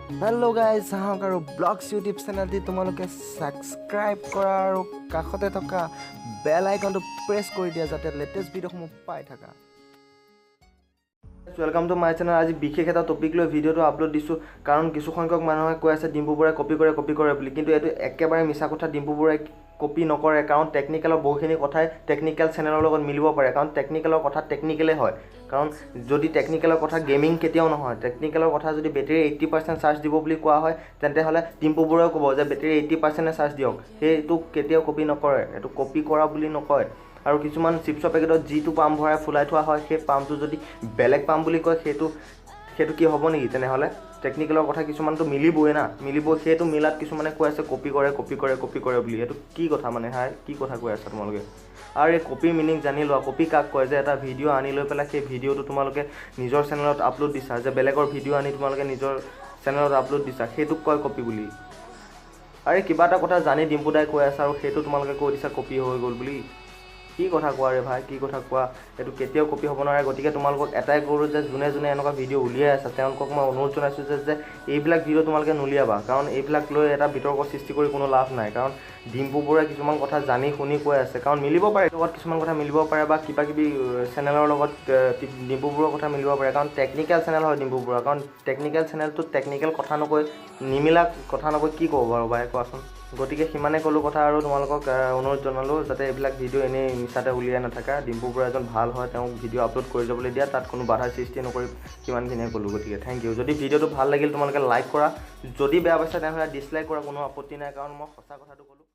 Hello' guys আহক আৰু blogs YouTube চেনেলটি তোমালোকে ছাবস্ক্ৰাইব কৰা আৰু কাষতে থকা বেল আইকনটো প্ৰেছ কৰি দিয়া যাতে লেটেষ্ট ভিডিঅ'সমূহ পাই থাকা। Welcome to my channel. আজি বিশেষ এটা টপিক লৈ ভিডিঅ'টো আপলোড দিছোঁ কাৰণ কিছু সংখ্যক মানুহে কৈ আছে ডিম্পু বৰুৱাই কপি কৰে বুলি, কিন্তু এইটো একেবাৰে মিছা কথা। ডিম্পু বৰুৱাই কপি নকৰে কাৰণ টেকনিকেলৰ বহুখিনি কথাই টেকনিকেল চেনেলৰ লগত মিলিব পাৰে, কাৰণ টেকনিকেলৰ কথা টেকনিকেলে হয়। কাৰণ যদি টেকনিকেলৰ কথা গেমিং কেতিয়াও নহয়, টেকনিকেলৰ কথা যদি বেটেৰী 80% চাৰ্জ দিব বুলি কোৱা হয় তেন্তে হ'লে ডিম্পু বৰুৱাই ক'ব যে বেটেৰী 80% চাৰ্জ দিয়ক, সেইটো কেতিয়াও কপি নকৰে, এইটো কপি কৰা বুলি নকয়। আৰু কিছুমান চিপছৰ পেকেটত যিটো পাম্প ভৰাই ফুলাই থোৱা হয় সেই পাম্পটো যদি বেলেগ পাম্প বুলি কয় সেইটো কি হ'ব নেকি? তেনেহ'লে টেকনিকেলৰ কথা কিছুমানটো মিলিবই না, মিলিব। সেইটো মিলাত কিছুমানে কৈ আছে কপি কৰে বুলি। এইটো কি কথা মানে হাই, কি কথা কৈ আছা তোমালোকে? আৰু এই কপিৰ মিনিং জানি লোৱা। কপি কাক কয়? যে এটা ভিডিঅ' আনি লৈ পেলাই সেই ভিডিঅ'টো তোমালোকে নিজৰ চেনেলত আপলোড দিছা, যে বেলেগৰ ভিডিঅ' আনি তোমালোকে নিজৰ চেনেলত আপলোড দিছা, সেইটোক কয় কপি বুলি। আৰে কিবা এটা কথা জানি ডিম্পু দাই কৈ আছে আৰু সেইটো তোমালোকে কৈ দিছা কপি হৈ গ'ল বুলি। কি কথা কোৱা ৰে ভাই, কি কথা কোৱা? এইটো কেতিয়াও কপি হ'ব নোৱাৰে। গতিকে তোমালোকক এটাই কৰোঁ যে যোনে এনেকুৱা ভিডিঅ' উলিয়াই আছে তেওঁলোকক মই অনুৰোধ জনাইছোঁ যে এইবিলাক ভিডিঅ' তোমালোকে নুলিয়াবা, কাৰণ এইবিলাক লৈ এটা বিতৰ্ক সৃষ্টি কৰি কোনো লাভ নাই। কাৰণ ডিম্পু বৰুৱাই কিছুমান কথা জানি শুনি কৈ আছে, কাৰণ মিলিব পাৰে লগত কিছুমান কথা মিলিব পাৰে, বা কিবা কিবি চেনেলৰ লগত ডিম্পু বৰুৱাৰ কথা মিলিব পাৰে, কাৰণ টেকনিকেল চেনেল হয় ডিম্পু বৰুৱা। কাৰণ টেকনিকেল চেনেলটোত টেকনিকেল কথা নকৈ, নিমিলা কথা নকৈ কি ক'ব বাৰু বাই কোৱাচোন? গতিকে সিমানে ক'লোঁ কথা, আৰু তোমালোকক অনুৰোধ জনালোঁ যাতে এইবিলাক ভিডিঅ' এনেই মিছাতে উলিয়াই নাথাকা। ডিম্পু বৰুৱা এজন ভাল হয়, তেওঁক ভিডিঅ' আপলোড কৰি যাবলৈ দিয়া, তাত কোনো বাধাৰ সৃষ্টি নকৰি, সিমানখিনিয়ে ক'লোঁ। গতিকে থেংক ইউ। যদি ভিডিঅ'টো ভাল লাগিল তোমালোকে লাইক কৰা, যদি বেয়া পাইছা তেনেহ'লে ডিছলাইক কৰা, কোনো আপত্তি নাই, কাৰণ মই সঁচা কথাটো ক'লোঁ।